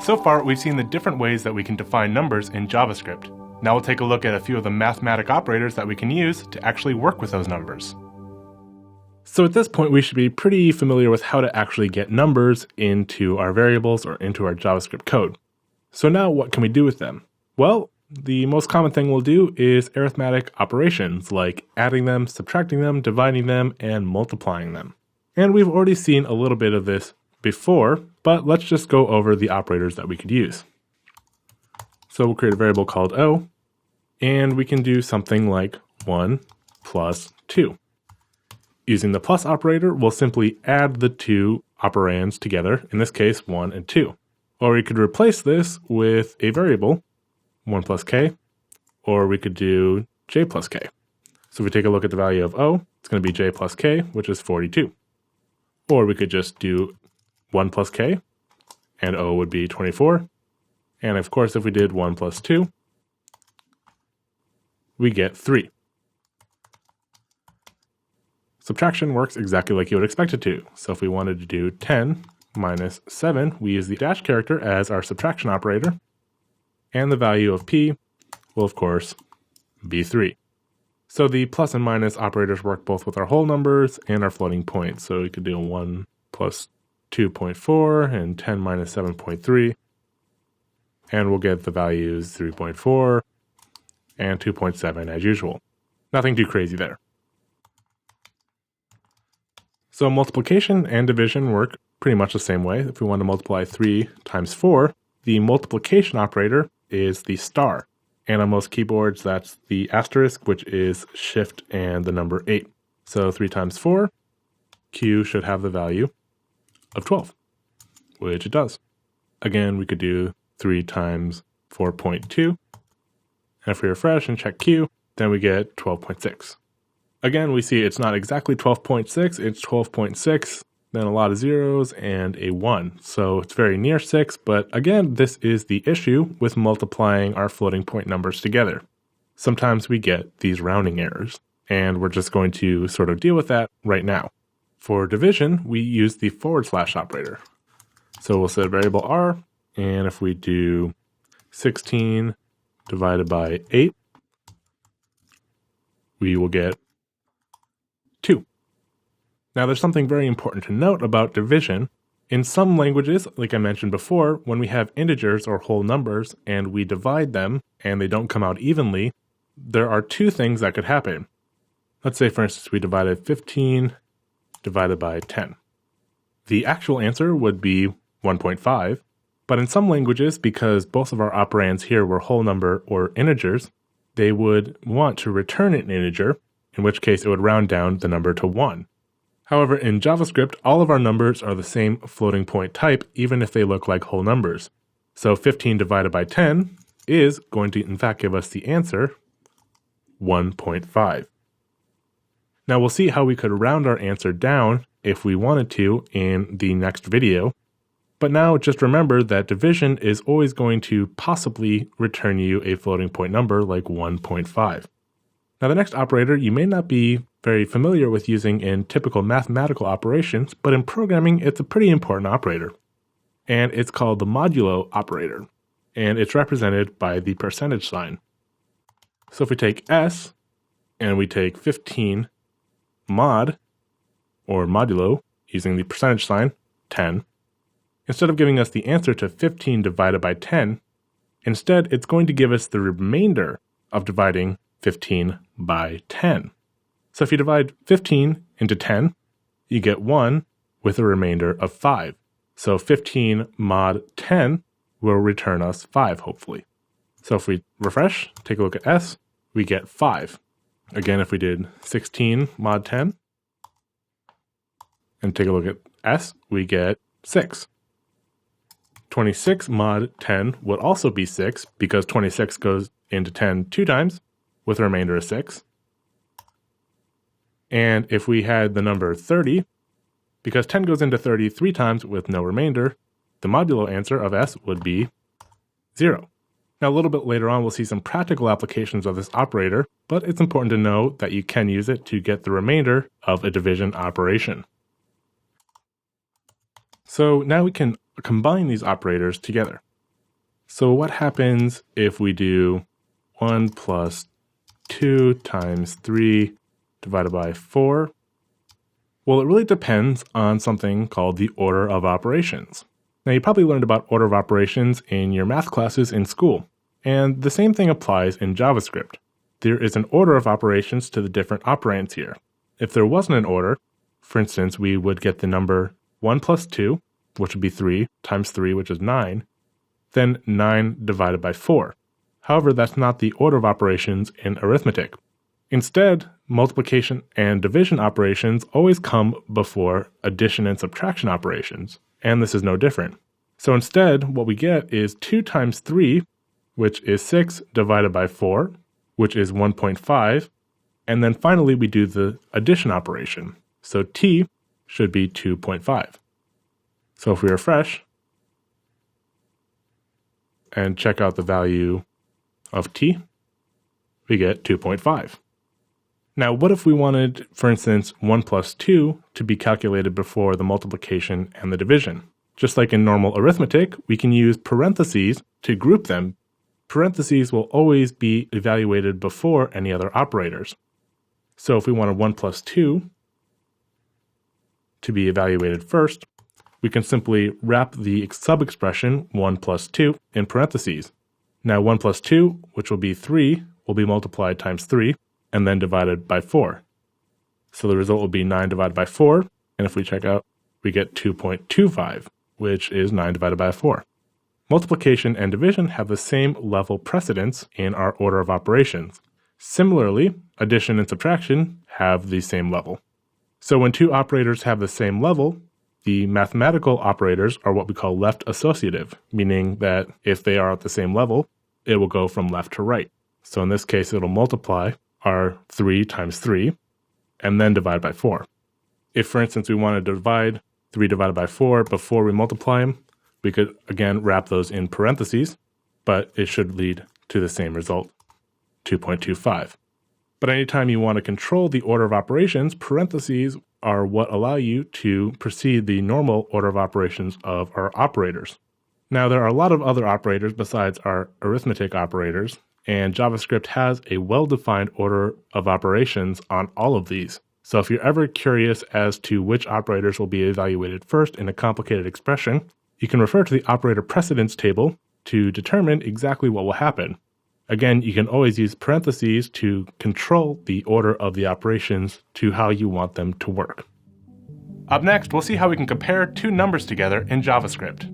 So far, we've seen the different ways that we can define numbers in JavaScript. Now we'll take a look at a few of the mathematic operators that we can use to actually work with those numbers. So at this point, we should be pretty familiar with how to actually get numbers into our variables or into our JavaScript code. So now what can we do with them? Well, the most common thing we'll do is arithmetic operations like adding them, subtracting them, dividing them, and multiplying them. And we've already seen a little bit of this before, but let's just go over the operators that we could use. So we'll create a variable called O, and we can do something like 1 plus 2. Using the plus operator, we'll simply add the two operands together, in this case 1 and 2. Or we could replace this with a variable, 1 plus k, or we could do j plus k. So if we take a look at the value of O, it's going to be j plus k, which is 42. Or we could just do 1 plus k, and O would be 24. And of course, if we did 1 plus 2, we get 3. Subtraction works exactly like you would expect it to. So if we wanted to do 10 minus 7, we use the dash character as our subtraction operator. And the value of p will, of course, be 3. So the plus and minus operators work both with our whole numbers and our floating points. So we could do 1 plus 2.4 and 10 minus 7.3. And we'll get the values 3.4 and 2.7 as usual. Nothing too crazy there. So multiplication and division work pretty much the same way. If we want to multiply 3 times 4, the multiplication operator is the star. And on most keyboards, that's the asterisk, which is shift and the number 8. So 3 times 4, Q should have the value of 12, which it does. Again, we could do 3 times 4.2. And if we refresh and check Q, then we get 12.6. Again, we see it's not exactly 12.6, it's 12.6, then a lot of zeros and a 1. So it's very near 6, but again, this is the issue with multiplying our floating point numbers together. Sometimes we get these rounding errors, and we're just going to sort of deal with that right now. For division, we use the / operator. So we'll set a variable r, and if we do 16 divided by 8, we will get 2. Now there's something very important to note about division. In some languages, like I mentioned before, when we have integers or whole numbers and we divide them and they don't come out evenly, there are two things that could happen. Let's say, for instance, we divided 15 divided by 10. The actual answer would be 1.5, but in some languages, because both of our operands here were whole number or integers, they would want to return an integer, in which case it would round down the number to 1. However, in JavaScript, all of our numbers are the same floating point type, even if they look like whole numbers. So 15 divided by 10 is going to, in fact, give us the answer 1.5. Now we'll see how we could round our answer down if we wanted to in the next video. But now just remember that division is always going to possibly return you a floating point number like 1.5. Now the next operator you may not be very familiar with using in typical mathematical operations, but in programming it's a pretty important operator. And it's called the modulo operator, and it's represented by the percentage sign. So if we take s and we take 15 mod, or modulo, using the percentage sign, 10, instead of giving us the answer to 15 divided by 10, instead it's going to give us the remainder of dividing 15 by 10. So if you divide 15 into 10, you get 1 with a remainder of 5. So 15 mod 10 will return us 5, hopefully. So if we refresh, take a look at s, we get 5. Again, if we did 16 mod 10, and take a look at s, we get 6. 26 mod 10 would also be 6, because 26 goes into 10 2 times, with a remainder of 6. And if we had the number 30, because 10 goes into 30 3 times with no remainder, the modulo answer of s would be 0. Now a little bit later on we'll see some practical applications of this operator, but it's important to know that you can use it to get the remainder of a division operation. So now we can combine these operators together. So what happens if we do 1 plus 2 times 3 divided by 4? Well, it really depends on something called the order of operations. Now, you probably learned about order of operations in your math classes in school, and the same thing applies in JavaScript. There is an order of operations to the different operands here. If there wasn't an order, for instance, we would get the number 1 plus 2, which would be 3, times 3, which is 9, then 9 divided by 4. However, that's not the order of operations in arithmetic. Instead, multiplication and division operations always come before addition and subtraction operations, and this is no different. So instead, what we get is 2 times 3, which is 6 divided by 4, which is 1.5, and then finally we do the addition operation. So t should be 2.5. So if we refresh and check out the value of t, we get 2.5. Now, what if we wanted, for instance, 1 plus 2 to be calculated before the multiplication and the division? Just like in normal arithmetic, we can use parentheses to group them. Parentheses will always be evaluated before any other operators. So if we wanted 1 plus 2 to be evaluated first, we can simply wrap the sub-expression 1 plus 2 in parentheses. Now 1 plus 2, which will be 3, will be multiplied times 3, and then divided by 4. So the result will be 9 divided by 4, and if we check out, we get 2.25, which is 9 divided by 4. Multiplication and division have the same level precedence in our order of operations. Similarly, addition and subtraction have the same level. So when two operators have the same level, the mathematical operators are what we call left associative, meaning that if they are at the same level, it will go from left to right. So in this case, it'll multiply our 3 times 3, and then divide by 4. If, for instance, we want to divide 3 divided by 4 before we multiply them, we could, again, wrap those in parentheses, but it should lead to the same result, 2.25. But anytime you want to control the order of operations, parentheses are what allow you to precede the normal order of operations of our operators. Now, there are a lot of other operators besides our arithmetic operators, and JavaScript has a well-defined order of operations on all of these. So if you're ever curious as to which operators will be evaluated first in a complicated expression, you can refer to the operator precedence table to determine exactly what will happen. Again, you can always use parentheses to control the order of the operations to how you want them to work. Up next, we'll see how we can compare two numbers together in JavaScript.